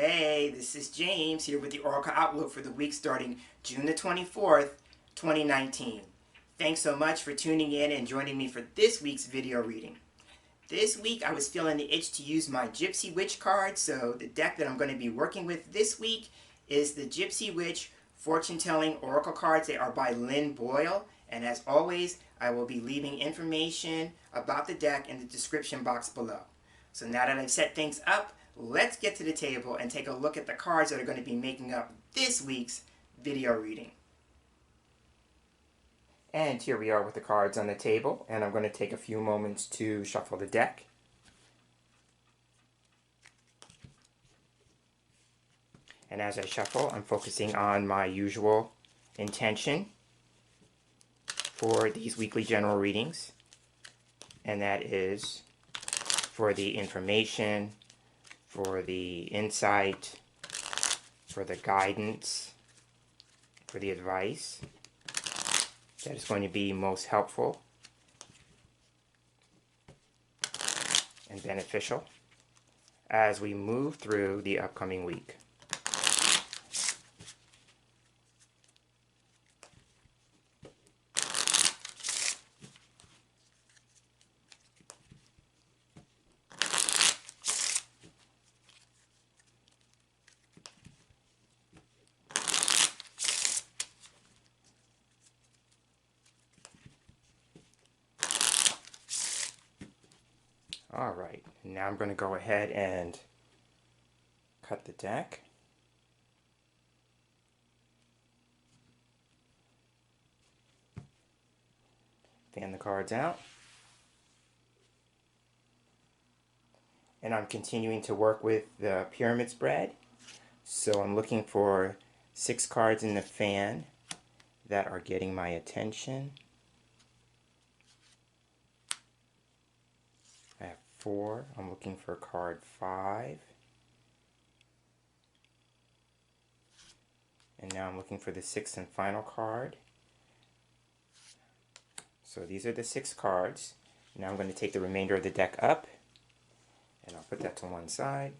Hey, this is James here with the Oracle Outlook for the week starting June the 24th, 2019. Thanks so much for tuning in and joining me for this week's video reading. This week I was feeling the itch to use my Gypsy Witch card, so the deck that I'm going to be working with this week is the Gypsy Witch Fortune Telling Oracle Cards. They are by Lynn Boyle, and as always, I will be leaving information about the deck in the description box below. So now that I've set things up, let's get to the table and take a look at the cards that are going to be making up this week's video reading. And here we are with the cards on the table, and I'm going to take a few moments to shuffle the deck. And as I shuffle, I'm focusing on my usual intention for these weekly general readings, and that is for the information, for the insight, for the guidance, for the advice that is going to be most helpful and beneficial as we move through the upcoming week. Alright, now I'm going to go ahead and cut the deck. Fan the cards out. And I'm continuing to work with the pyramid spread. So I'm looking for 6 cards in the fan that are getting my attention. I have 4. I'm looking for card 5. And now I'm looking for the 6th and final card. So these are the 6 cards. Now I'm going to take the remainder of the deck up, and I'll put that to one side.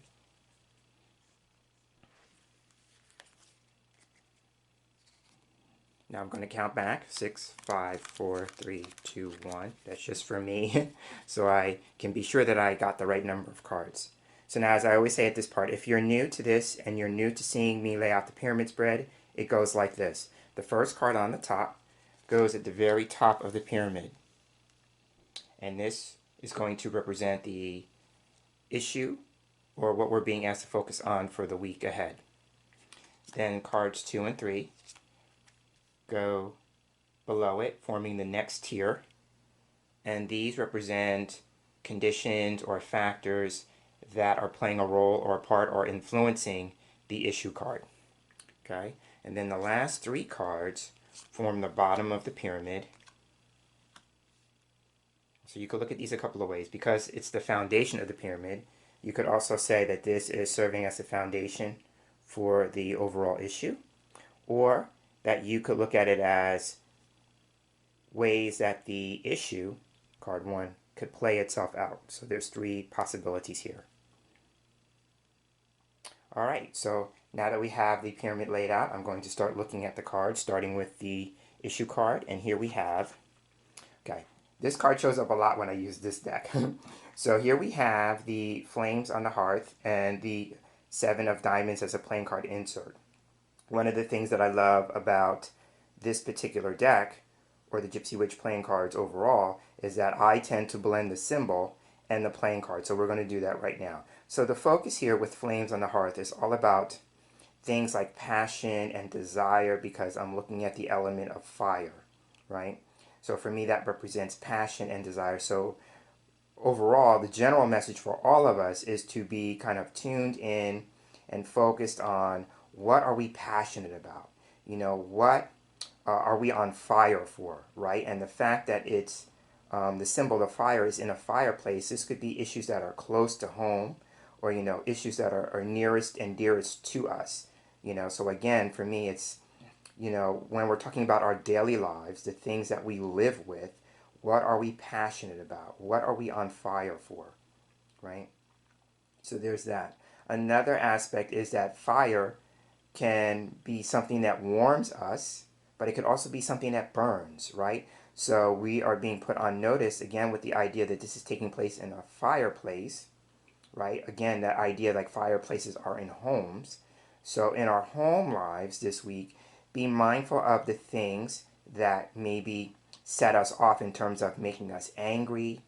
Now I'm going to count back. 6, 5, 4, 3, 2, 1. That's just for me, so I can be sure that I got the right number of cards. So now, as I always say at this part, if you're new to this and you're new to seeing me lay out the pyramid spread, it goes like this. The first card on the top goes at the very top of the pyramid. And this is going to represent the issue or what we're being asked to focus on for the week ahead. Then cards 2 and 3 go below it, forming the next tier. And these represent conditions or factors that are playing a role or a part or influencing the issue card. Okay? And then the last 3 cards form the bottom of the pyramid. So you could look at these a couple of ways. Because it's the foundation of the pyramid, you could also say that this is serving as a foundation for the overall issue. Or that you could look at it as ways that the issue, card 1, could play itself out. So there's 3 possibilities here. Alright, so now that we have the pyramid laid out, I'm going to start looking at the cards, starting with the issue card. And here we have, okay, this card shows up a lot when I use this deck. So here we have the Flames on the Hearth and the 7 of Diamonds as a playing card insert. One of the things that I love about this particular deck, or the Gypsy Witch playing cards overall, is that I tend to blend the symbol and the playing card. So we're going to do that right now. So the focus here with Flames on the Hearth is all about things like passion and desire, because I'm looking at the element of fire, right? So for me, that represents passion and desire. So overall, the general message for all of us is to be kind of tuned in and focused on what are we passionate about? You know, what are we on fire for, right? And the fact that it's the symbol of fire is in a fireplace, this could be issues that are close to home, or, you know, issues that are nearest and dearest to us. You know, so again, for me, it's, you know, when we're talking about our daily lives, the things that we live with, what are we passionate about? What are we on fire for, right? So there's that. Another aspect is that fire can be something that warms us, but it could also be something that burns, right? So we are being put on notice again with the idea that this is taking place in a fireplace, right? Again, that idea like fireplaces are in homes. So in our home lives this week, be mindful of the things that maybe set us off in terms of making us angry,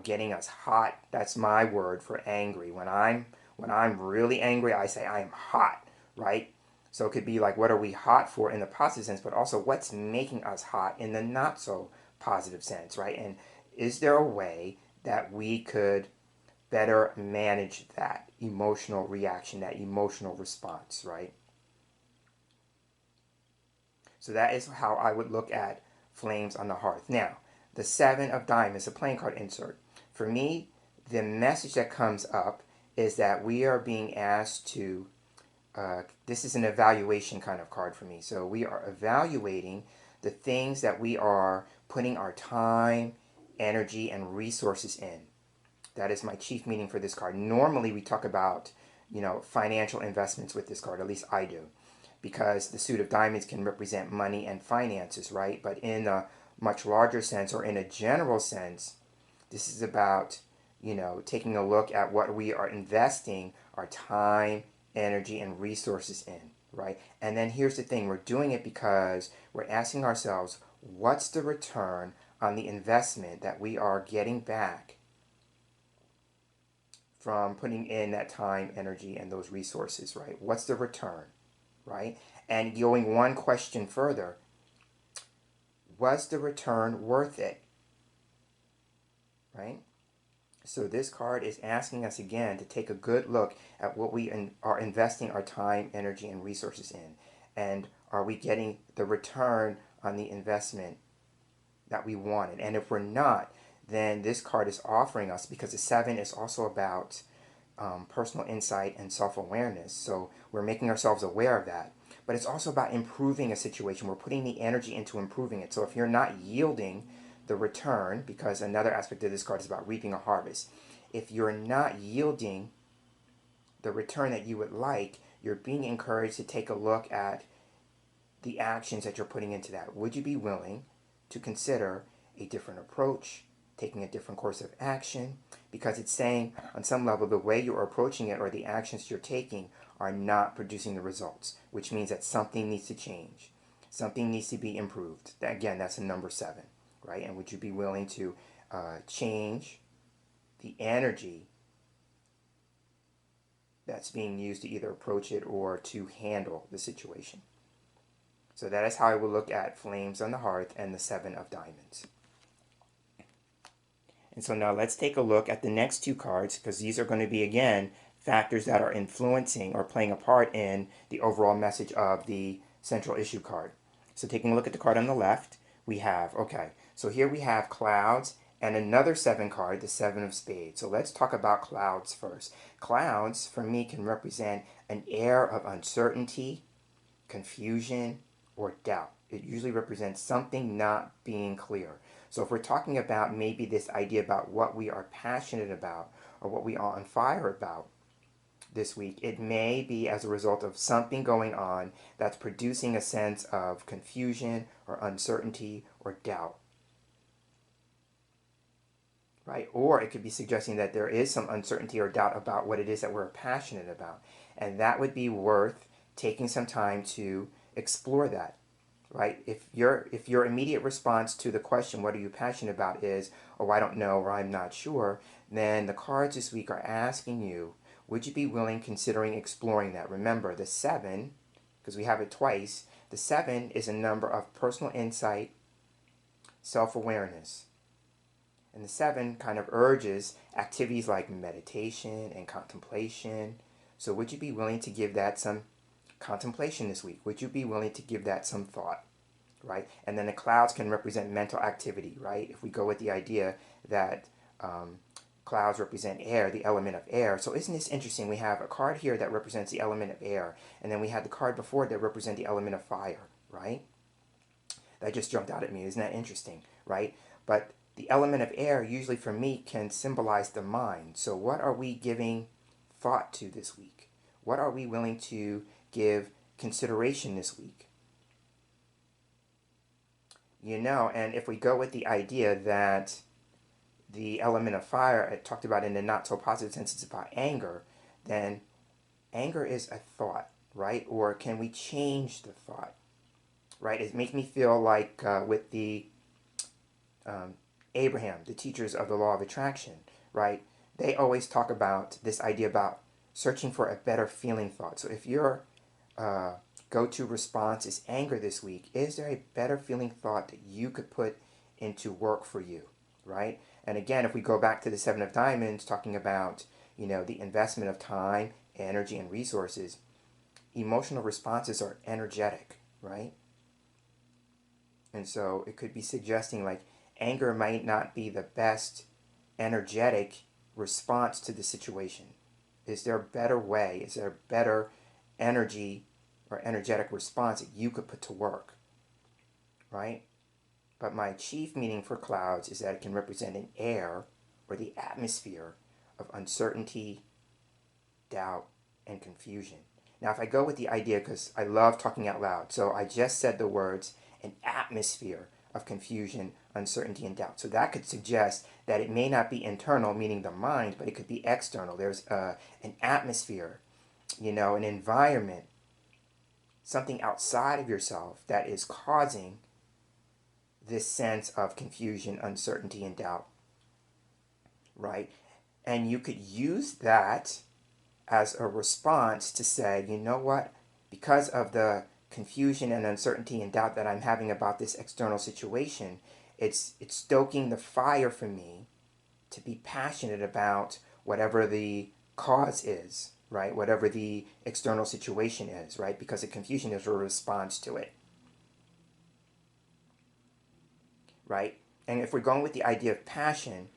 getting us hot. That's my word for angry. When I'm really angry, I say I am hot, right? So it could be like, what are we hot for in the positive sense, but also what's making us hot in the not so positive sense, right? And is there a way that we could better manage that emotional reaction, that emotional response, right? So that is how I would look at Flames on the Hearth. Now, the Seven of Diamonds, a playing card insert. For me, the message that comes up is that we are being asked to, this is an evaluation kind of card for me. So we are evaluating the things that we are putting our time, energy, and resources in. That is my chief meaning for this card. Normally we talk about, financial investments with this card, at least I do, because the suit of diamonds can represent money and finances, right? But in a much larger sense, or in a general sense, this is about, taking a look at what we are investing our time, energy, and resources in, right? And then here's the thing, we're doing it because we're asking ourselves, what's the return on the investment that we are getting back from putting in that time, energy, and those resources, right? What's the return, right? And going one question further, was the return worth it, right? So this card is asking us again to take a good look at what we are investing our time, energy, and resources in. And are we getting the return on the investment that we wanted? And if we're not, then this card is offering us, because the seven is also about personal insight and self-awareness. So we're making ourselves aware of that. But it's also about improving a situation. We're putting the energy into improving it. So if you're not yielding the return, because another aspect of this card is about reaping a harvest. If you're not yielding the return that you would like, you're being encouraged to take a look at the actions that you're putting into that. Would you be willing to consider a different approach, taking a different course of action? Because it's saying on some level the way you're approaching it or the actions you're taking are not producing the results, which means that something needs to change. Something needs to be improved. Again, that's a number 7, right? And would you be willing to change the energy that's being used to either approach it or to handle the situation? So that is how I will look at Flames on the Hearth and the 7 of Diamonds. And so now let's take a look at the next 2 cards, because these are going to be, again, factors that are influencing or playing a part in the overall message of the central issue card. So taking a look at the card on the left, we have, okay, so here we have clouds and another 7 card, the 7 of Spades. So let's talk about clouds first. Clouds, for me, can represent an air of uncertainty, confusion, or doubt. It usually represents something not being clear. So if we're talking about maybe this idea about what we are passionate about or what we are on fire about this week, it may be as a result of something going on that's producing a sense of confusion or uncertainty or doubt. Right? Or it could be suggesting that there is some uncertainty or doubt about what it is that we're passionate about. And that would be worth taking some time to explore that. Right? If your immediate response to the question, what are you passionate about, is, oh, I don't know, or I'm not sure, then the cards this week are asking you, would you be willing considering exploring that? Remember, the 7, because we have it twice, the 7 is a number of personal insight, self-awareness. And the 7 kind of urges activities like meditation and contemplation. So would you be willing to give that some contemplation this week? Would you be willing to give that some thought, right? And then the clouds can represent mental activity, right? If we go with the idea that clouds represent air, the element of air. So isn't this interesting? We have a card here that represents the element of air, and then we had the card before that represent the element of fire, right? That just jumped out at me. Isn't that interesting, right? But the element of air usually for me can symbolize the mind. So what are we giving thought to this week? What are we willing to give consideration this week? And if we go with the idea that the element of fire I talked about in the not so positive sense is about anger, then anger is a thought, right? Or can we change the thought, right? It makes me feel like with the Abraham, the teachers of the law of attraction, right? They always talk about this idea about searching for a better feeling thought. So if your go-to response is anger this week, is there a better feeling thought that you could put into work for you, right? And again, if we go back to the Seven of Diamonds, talking about, the investment of time, energy, and resources, emotional responses are energetic, right? And so it could be suggesting like anger might not be the best energetic response to the situation. Is there a better way? Is there a better energy or energetic response that you could put to work, right? But my chief meaning for clouds is that it can represent an air or the atmosphere of uncertainty, doubt, and confusion. Now, if I go with the idea, because I love talking out loud, so I just said the words, an atmosphere of confusion, uncertainty, and doubt. So that could suggest that it may not be internal, meaning the mind, but it could be external. There's an atmosphere, an environment, something outside of yourself that is causing this sense of confusion, uncertainty, and doubt, right? And you could use that as a response to say, you know what, because of the confusion and uncertainty and doubt that I'm having about this external situation, it's stoking the fire for me to be passionate about whatever the cause is, right? Whatever the external situation is, right? Because the confusion is a response to it, right? And if we're going with the idea of passion,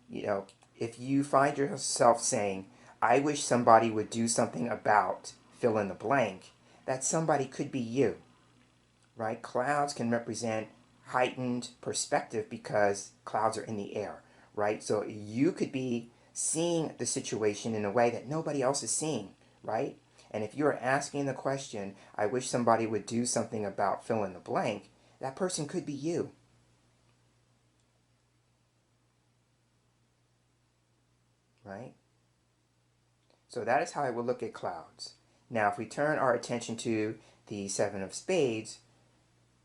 if you find yourself saying, I wish somebody would do something about fill in the blank, that somebody could be you, right? Clouds can represent heightened perspective because clouds are in the air, right? So you could be seeing the situation in a way that nobody else is seeing, right? And if you're asking the question, I wish somebody would do something about fill in the blank, that person could be you. Right? So that is how I would look at clouds. Now, if we turn our attention to the Seven of Spades,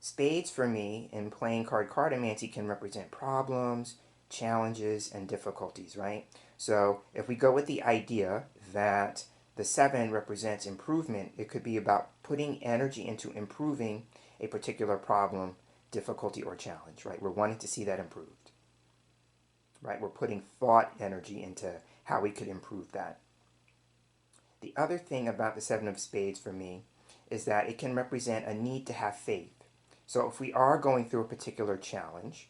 spades for me in playing cartomancy can represent problems, challenges, and difficulties, right? So if we go with the idea that the seven represents improvement, it could be about putting energy into improving a particular problem, difficulty, or challenge, right? We're wanting to see that improved, right? We're putting thought energy into how we could improve that. The other thing about the Seven of Spades for me is that it can represent a need to have faith. So if we are going through a particular challenge,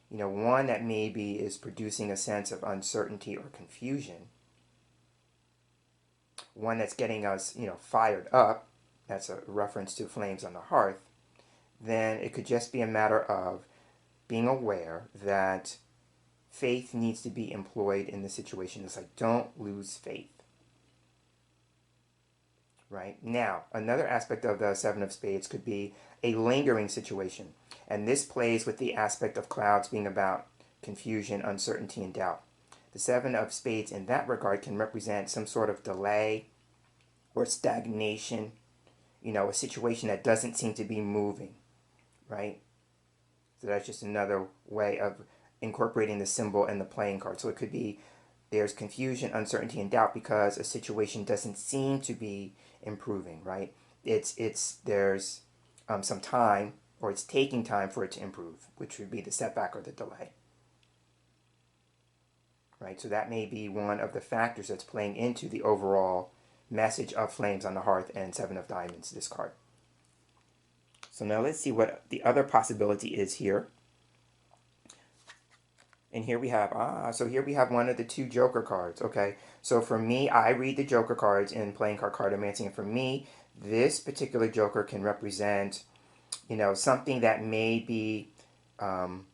one that maybe is producing a sense of uncertainty or confusion, one that's getting us, fired up, that's a reference to flames on the hearth, then it could just be a matter of being aware that faith needs to be employed in the situation. It's like, don't lose faith. Right? Now, another aspect of the Seven of Spades could be a lingering situation. And this plays with the aspect of clouds being about confusion, uncertainty, and doubt. The Seven of Spades in that regard can represent some sort of delay or stagnation, a situation that doesn't seem to be moving, right? So that's just another way of incorporating the symbol and the playing card. So it could be there's confusion, uncertainty, and doubt because a situation doesn't seem to be improving, right? There's some time, or it's taking time for it to improve, which would be the setback or the delay, right? So that may be one of the factors that's playing into the overall message of Flames on the Hearth and Seven of Diamonds, this card. So now let's see what the other possibility is here. And here we have, so here we have one of the two Joker cards. Okay, so for me, I read the Joker cards in playing cartomancy, and for me, this particular Joker can represent, something that may be on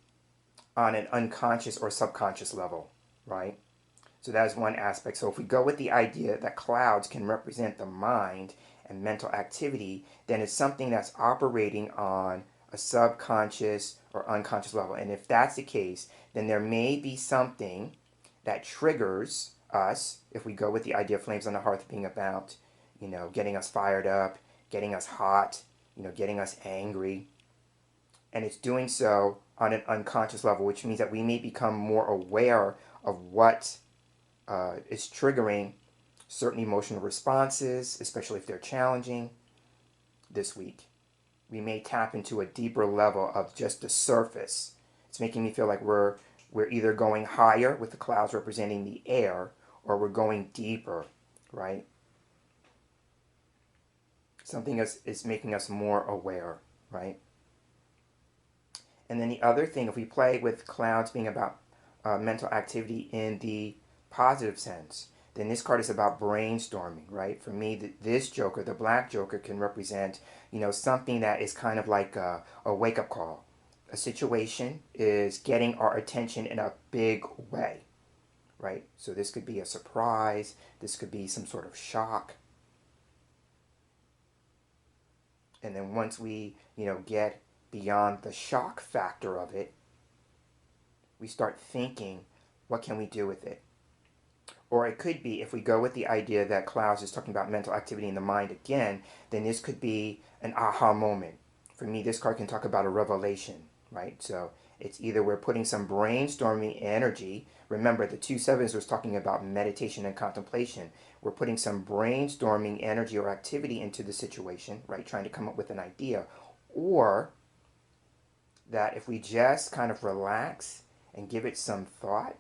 an unconscious or subconscious level, right? So that is one aspect. So if we go with the idea that clouds can represent the mind and mental activity, then it's something that's operating on a subconscious or unconscious level. And if that's the case, then there may be something that triggers us, if we go with the idea of flames on the hearth being about, getting us fired up, getting us hot, getting us angry. And it's doing so on an unconscious level, which means that we may become more aware of what is triggering certain emotional responses, especially if they're challenging this week. We may tap into a deeper level of just the surface. It's making me feel like we're either going higher with the clouds representing the air, or we're going deeper, right? Something is making us more aware, right? And then the other thing, if we play with clouds being about mental activity in the positive sense, then this card is about brainstorming, right? For me, this Joker, the Black Joker, can represent, something that is kind of like a wake-up call. A situation is getting our attention in a big way, right? So this could be a surprise. This could be some sort of shock. And then once we, get beyond the shock factor of it, we start thinking, what can we do with it? Or it could be, if we go with the idea that clouds is talking about mental activity in the mind again, then this could be an aha moment. For me, this card can talk about a revelation, right? So it's either we're putting some brainstorming energy. Remember, the 2 sevens was talking about meditation and contemplation. We're putting some brainstorming energy or activity into the situation, right? Trying to come up with an idea. Or that if we just kind of relax and give it some thought,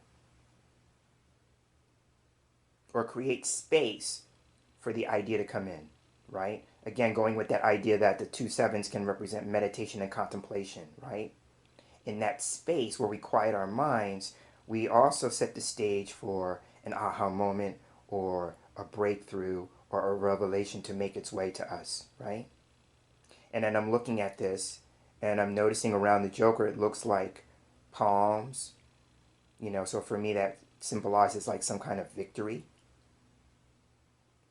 or create space for the idea to come in, right? Again, going with that idea that the 2 sevens can represent meditation and contemplation, right? In that space where we quiet our minds, we also set the stage for an aha moment or a breakthrough or a revelation to make its way to us, right? And then I'm looking at this and I'm noticing around the Joker, it looks like palms, so for me that symbolizes like some kind of victory.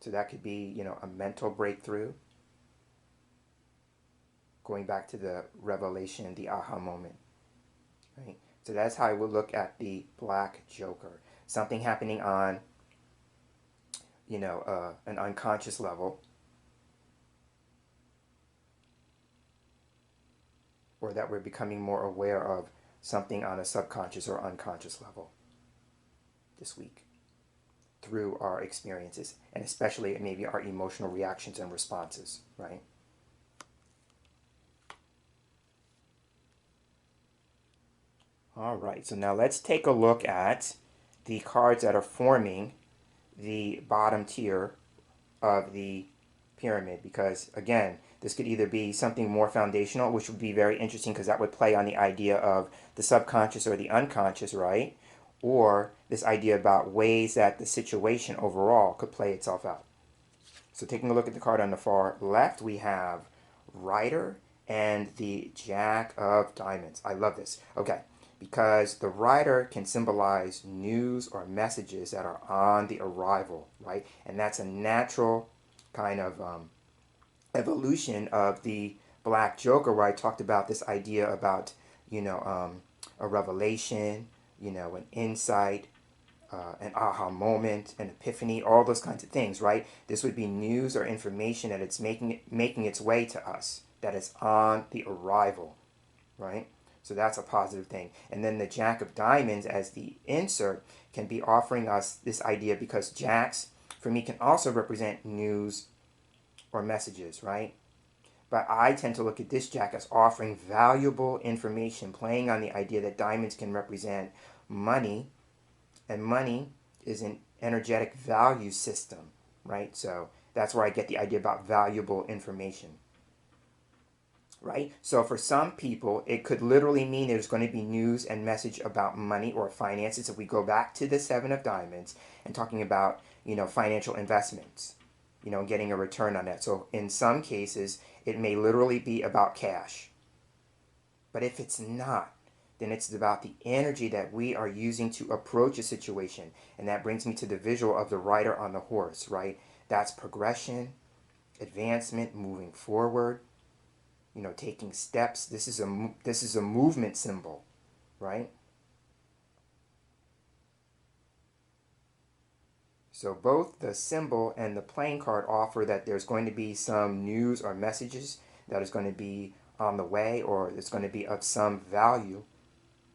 So that could be, a mental breakthrough. Going back to the revelation, the aha moment, right? So that's how I would look at the Black Joker. Something happening on, an unconscious level, or that we're becoming more aware of something on a subconscious or unconscious level this week through our experiences, and especially maybe our emotional reactions and responses, right? All right, so now let's take a look at the cards that are forming the bottom tier of the pyramid, because again, this could either be something more foundational, which would be very interesting because that would play on the idea of the subconscious or the unconscious, right? Or this idea about ways that the situation overall could play itself out. So taking a look at the card on the far left, we have Rider and the Jack of Diamonds. I love this. Okay, because the Rider can symbolize news or messages that are on the arrival, right? And that's a natural kind of evolution of the Black Joker, where I talked about this idea about, a revelation, an insight, an aha moment, an epiphany, all those kinds of things, right? This would be news or information that it's making its way to us, that is on the arrival, right? So that's a positive thing. And then the Jack of Diamonds as the insert can be offering us this idea, because Jacks, for me, can also represent news or messages, right? But I tend to look at this Jack as offering valuable information, playing on the idea that diamonds can represent money, and money is an energetic value system, right? So that's where I get the idea about valuable information, right? So for some people, it could literally mean there's going to be news and message about money or finances. If we go back to the Seven of Diamonds and talking about, financial investments, getting a return on that. So in some cases, it may literally be about cash. But if it's not, then it's about the energy that we are using to approach a situation. And that brings me to the visual of the rider on the horse, right? That's progression, advancement, moving forward, you know, taking steps. This is a movement symbol, right? So both the symbol and the playing card offer that there's going to be some news or messages that is going to be on the way, or it's going to be of some value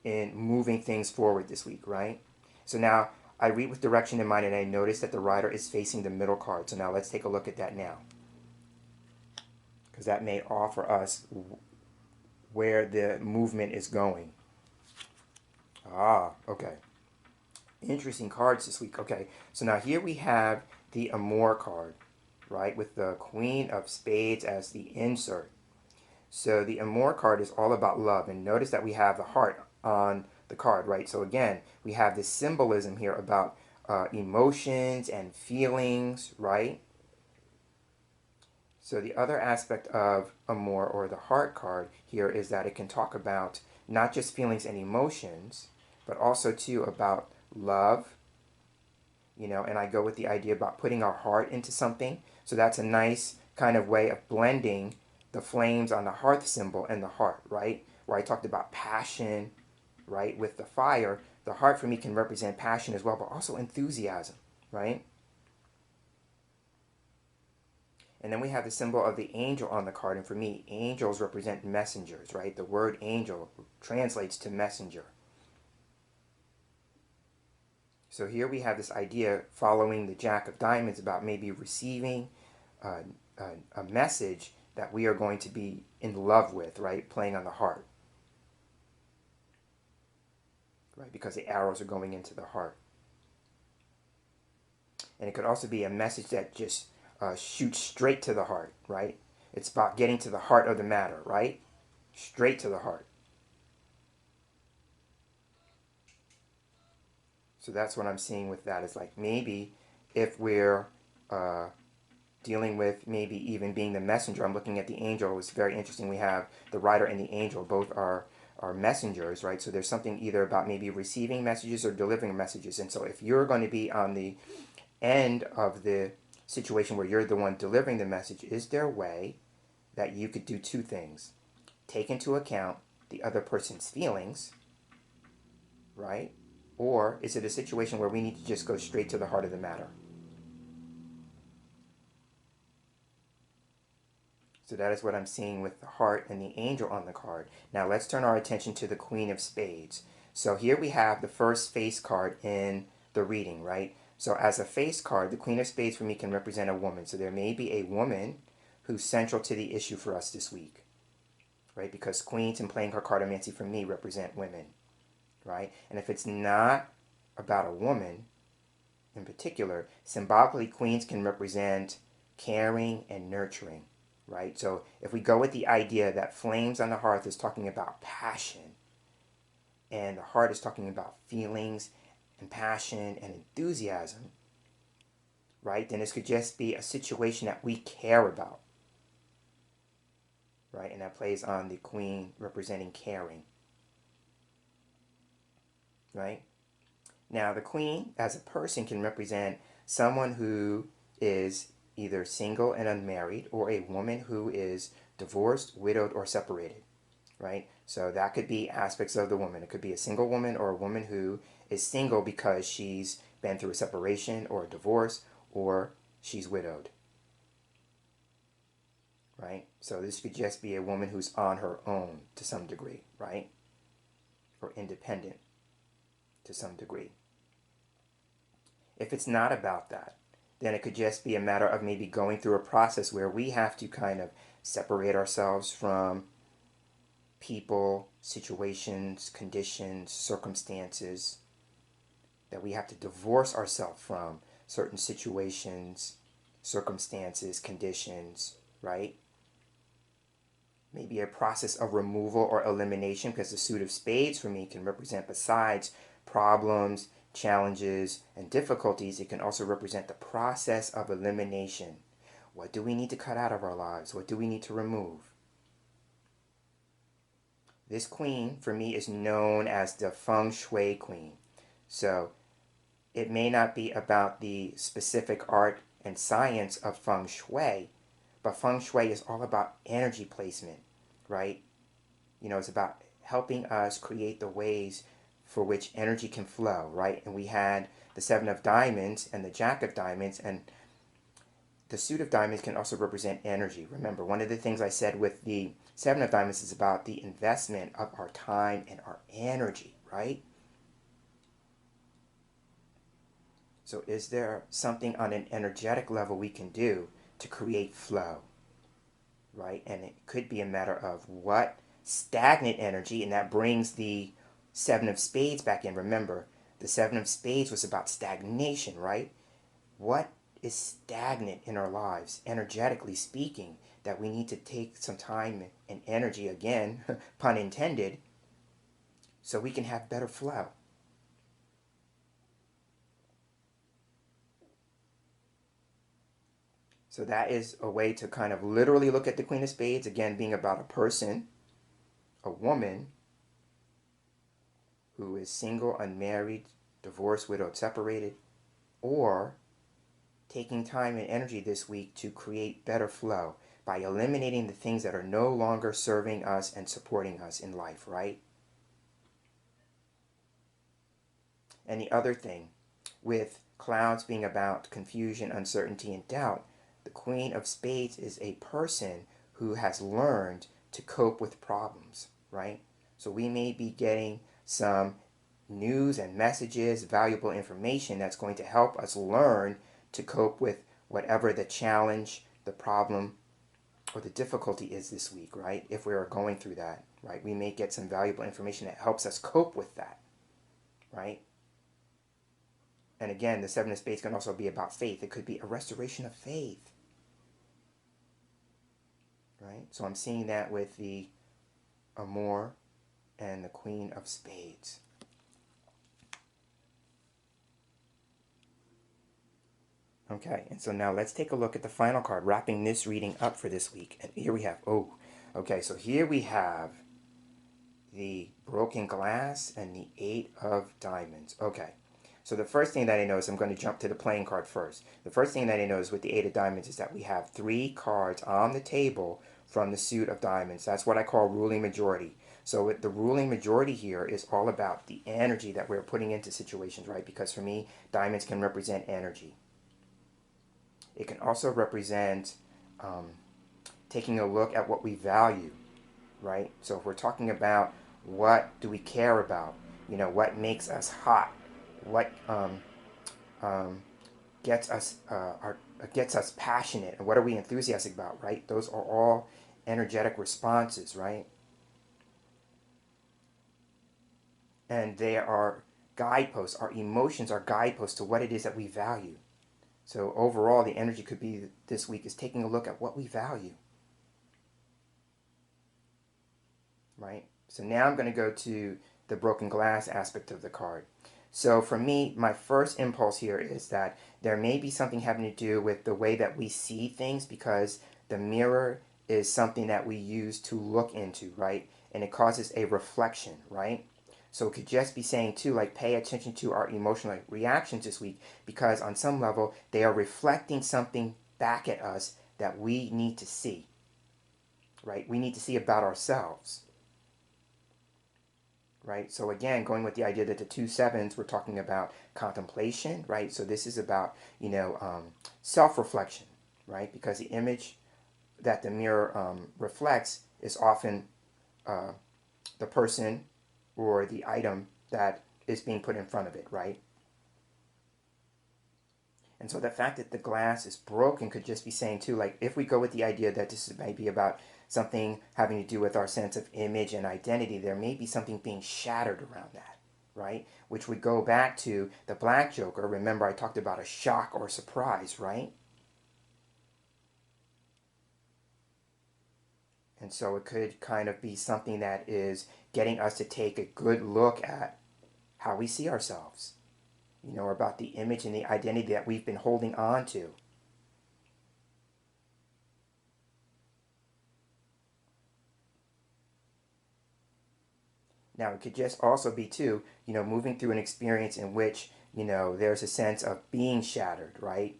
in moving things forward this week, right? So now I read with direction in mind, and I notice that the rider is facing the middle card. So now let's take a look at that now, because that may offer us where the movement is going. Ah, okay. Interesting cards this week. Okay, so now here we have the Amour card, right, with the Queen of Spades as the insert. So the Amour card is all about love, and notice that we have the heart on the card, right? So again, we have this symbolism here about emotions and feelings, right? So the other aspect of Amour, or the heart card here, is that it can talk about not just feelings and emotions, but also too about love, you know, and I go with the idea about putting our heart into something. So that's a nice kind of way of blending the flames on the hearth symbol and the heart, right? Where I talked about passion, right, with the fire. The heart for me can represent passion as well, but also enthusiasm, right? And then we have the symbol of the angel on the card, and for me, angels represent messengers, right? The word angel translates to messenger. So here we have this idea following the Jack of Diamonds about maybe receiving a message that we are going to be in love with, right? Playing on the heart, right? Because the arrows are going into the heart. And it could also be a message that just shoots straight to the heart, right? It's about getting to the heart of the matter, right? Straight to the heart. So that's what I'm seeing with that. Is like maybe if we're dealing with maybe even being the messenger. I'm looking at the angel. It's very interesting. We have the rider and the angel. Both are messengers, right? So there's something either about maybe receiving messages or delivering messages. And so if you're going to be on the end of the situation where you're the one delivering the message, is there a way that you could do two things? Take into account the other person's feelings, right? Or is it a situation where we need to just go straight to the heart of the matter? So that is what I'm seeing with the heart and the angel on the card. Now let's turn our attention to the Queen of Spades. So here we have the first face card in the reading, right? So as a face card, the Queen of Spades for me can represent a woman. So there may be a woman who's central to the issue for us this week, right? Because queens and playing cartomancy for me represent women, right? And if it's not about a woman in particular, symbolically queens can represent caring and nurturing, right? So if we go with the idea that flames on the hearth is talking about passion, and the heart is talking about feelings and passion and enthusiasm, right? Then this could just be a situation that we care about, right? And that plays on the queen representing caring, right? Now the queen as a person can represent someone who is either single and unmarried, or a woman who is divorced, widowed, or separated, right? So that could be aspects of the woman. It could be a single woman, or a woman who is single because she's been through a separation or a divorce, or she's widowed, right? So this could just be a woman who's on her own to some degree, right? Or independent to some degree. If it's not about that, then it could just be a matter of maybe going through a process where we have to kind of separate ourselves from people, situations, conditions, circumstances, that we have to divorce ourselves from certain situations, circumstances, conditions, right? Maybe a process of removal or elimination, because the suit of spades for me can represent, besides problems, challenges, and difficulties, it can also represent the process of elimination. What do we need to cut out of our lives? What do we need to remove? This queen, for me, is known as the feng shui queen. So it may not be about the specific art and science of feng shui, but feng shui is all about energy placement, right? It's about helping us create the ways for which energy can flow, right? And we had the Seven of Diamonds and the Jack of Diamonds, and the suit of diamonds can also represent energy. Remember, one of the things I said with the Seven of Diamonds is about the investment of our time and our energy, right? So is there something on an energetic level we can do to create flow, right? And it could be a matter of what stagnant energy, and that brings the Seven of Spades back in. Remember, the Seven of Spades was about stagnation, right? What is stagnant in our lives, energetically speaking, that we need to take some time and energy, again, pun intended, so we can have better flow? So that is a way to kind of literally look at the Queen of Spades, again, being about a person, a woman, who is single, unmarried, divorced, widowed, separated, or taking time and energy this week to create better flow by eliminating the things that are no longer serving us and supporting us in life, right? And the other thing, with clouds being about confusion, uncertainty, and doubt, the Queen of Spades is a person who has learned to cope with problems, right? So we may be getting some news and messages, valuable information that's going to help us learn to cope with whatever the challenge, the problem, or the difficulty is this week, right? If we are going through that, right? We may get some valuable information that helps us cope with that, right? And again, the Seven of Spades can also be about faith. It could be a restoration of faith, right? So I'm seeing that with the Amour and the Queen of Spades. Okay, and so now let's take a look at the final card, wrapping this reading up for this week. And here we have, okay, so here we have the broken glass and the Eight of Diamonds. Okay, so the first thing that I notice, I'm going to jump to the playing card first. The first thing that I notice with the Eight of Diamonds is that we have 3 cards on the table from the suit of diamonds. That's what I call ruling majority. So with the ruling majority here is all about the energy that we're putting into situations, right? Because for me, diamonds can represent energy. It can also represent taking a look at what we value, right? So if we're talking about what do we care about, what makes us hot, what gets us gets us passionate, and what are we enthusiastic about, right? Those are all energetic responses, right? And they are guideposts. Our emotions are guideposts to what it is that we value. So overall, the energy could be this week is taking a look at what we value, right? So now I'm going to go to the broken glass aspect of the card. So for me, my first impulse here is that there may be something having to do with the way that we see things, because the mirror is something that we use to look into, right? And it causes a reflection, right? So it could just be saying too, like, pay attention to our emotional reactions this week, because on some level, they are reflecting something back at us that we need to see, right? We need to see about ourselves, right? So again, going with the idea that the 2 sevens, we're talking about contemplation, right? So this is about, self-reflection, right? Because the image that the mirror reflects is often the person or the item that is being put in front of it, right? And so the fact that the glass is broken could just be saying too, like, if we go with the idea that this may be about something having to do with our sense of image and identity, there may be something being shattered around that, right? Which would go back to the Black Joker. Remember, I talked about a shock or surprise, right? And so it could kind of be something that is getting us to take a good look at how we see ourselves, about the image and the identity that we've been holding on to. Now, it could just also be, too, moving through an experience in which, there's a sense of being shattered, right?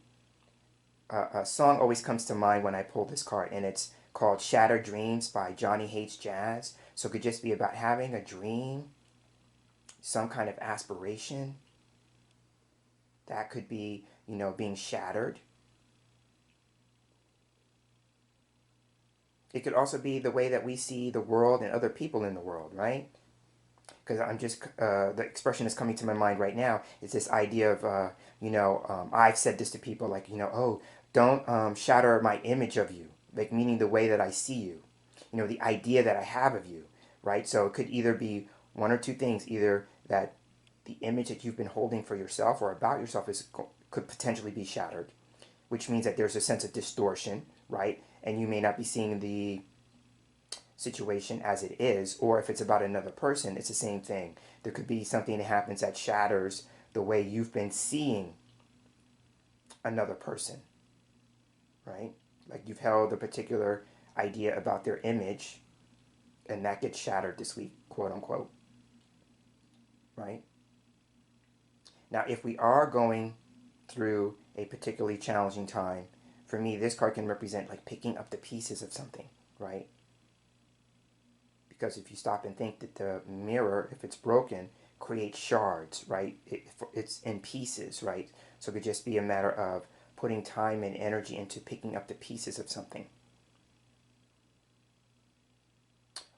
A song always comes to mind when I pull this card, and it's called Shattered Dreams by Johnny Hates Jazz. So it could just be about having a dream, some kind of aspiration. That could be, being shattered. It could also be the way that we see the world and other people in the world, right? Because the expression that's coming to my mind right now is this idea of, I've said this to people like, oh, don't shatter my image of you, like meaning the way that I see you, the idea that I have of you, right? So it could either be one or two things, either that the image that you've been holding for yourself or about yourself could potentially be shattered, which means that there's a sense of distortion, right? And you may not be seeing the situation as it is, or if it's about another person, it's the same thing. There could be something that happens that shatters the way you've been seeing another person, right? Like you've held a particular idea about their image, and that gets shattered this week, quote unquote, right? Now, if we are going through a particularly challenging time, for me, this card can represent like picking up the pieces of something, right? Because if you stop and think that the mirror, if it's broken, creates shards, right? It's in pieces, right? So it could just be a matter of putting time and energy into picking up the pieces of something.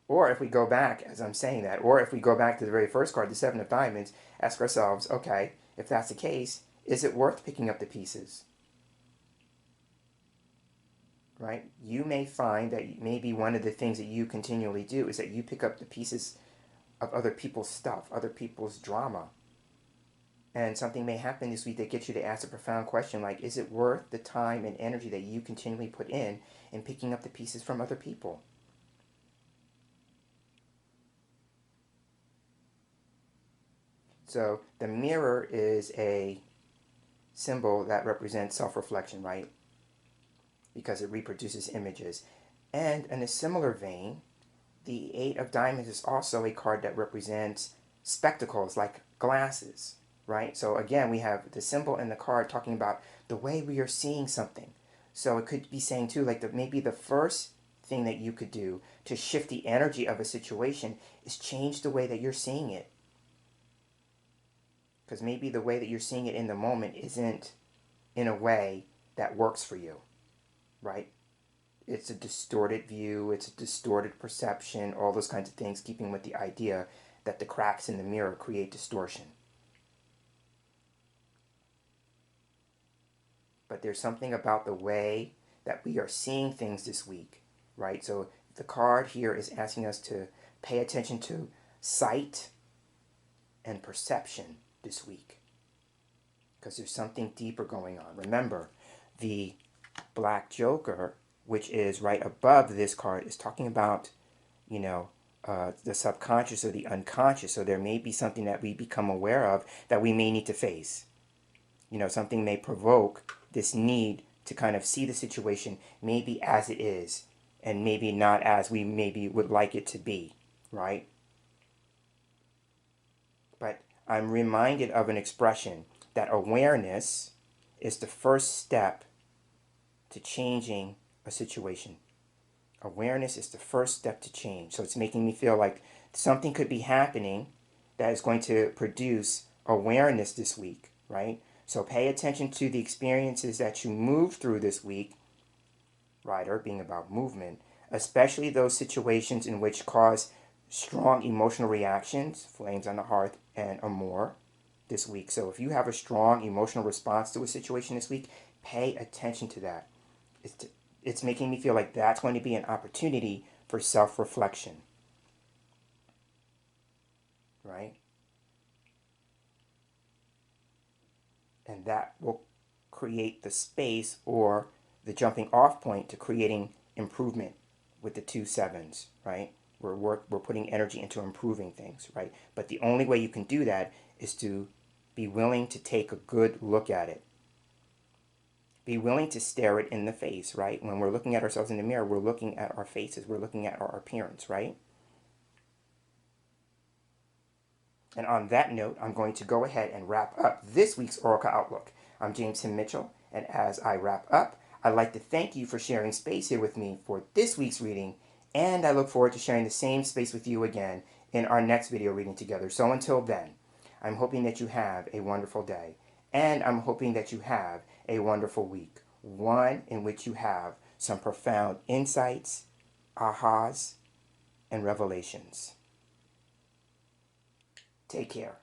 Or if we go back, as I'm saying that, or if we go back to the very first card, the Seven of Diamonds, ask ourselves, okay, if that's the case, is it worth picking up the pieces? Right? You may find that maybe one of the things that you continually do is that you pick up the pieces of other people's stuff, other people's drama. And something may happen this week that gets you to ask a profound question like, is it worth the time and energy that you continually put in picking up the pieces from other people? So the mirror is a symbol that represents self-reflection, right? Because it reproduces images. And in a similar vein, the Eight of Diamonds is also a card that represents spectacles like glasses, right? So again, we have the symbol and the card talking about the way we are seeing something. So it could be saying too, like maybe the first thing that you could do to shift the energy of a situation is change the way that you're seeing it. Because maybe the way that you're seeing it in the moment isn't in a way that works for you, right? It's a distorted view, it's a distorted perception, all those kinds of things, keeping with the idea that the cracks in the mirror create distortion. But there's something about the way that we are seeing things this week, right? So the card here is asking us to pay attention to sight and perception this week, because there's something deeper going on. Remember, the Black Joker, which is right above this card, is talking about, the subconscious or the unconscious. So there may be something that we become aware of that we may need to face. Something may provoke this need to kind of see the situation maybe as it is and maybe not as we maybe would like it to be, right? But I'm reminded of an expression that awareness is the first step to changing a situation. Awareness is the first step to change. So it's making me feel like something could be happening that is going to produce awareness this week, right? So pay attention to the experiences that you move through this week, Rider being about movement, especially those situations in which cause strong emotional reactions, flames on the hearth and Amour this week. So if you have a strong emotional response to a situation this week, pay attention to that. It's making me feel like that's going to be an opportunity for self-reflection, right? And that will create the space or the jumping off point to creating improvement with the two sevens, right? We're putting energy into improving things, right? But the only way you can do that is to be willing to take a good look at it. Be willing to stare it in the face, right? When we're looking at ourselves in the mirror, we're looking at our faces, we're looking at our appearance, right? And on that note, I'm going to go ahead and wrap up this week's Oracle Outlook. I'm James Himm Mitchell, and as I wrap up, I'd like to thank you for sharing space here with me for this week's reading, and I look forward to sharing the same space with you again in our next video reading together. So until then, I'm hoping that you have a wonderful day, and I'm hoping that you have a wonderful week, one in which you have some profound insights, ahas, and revelations. Take care.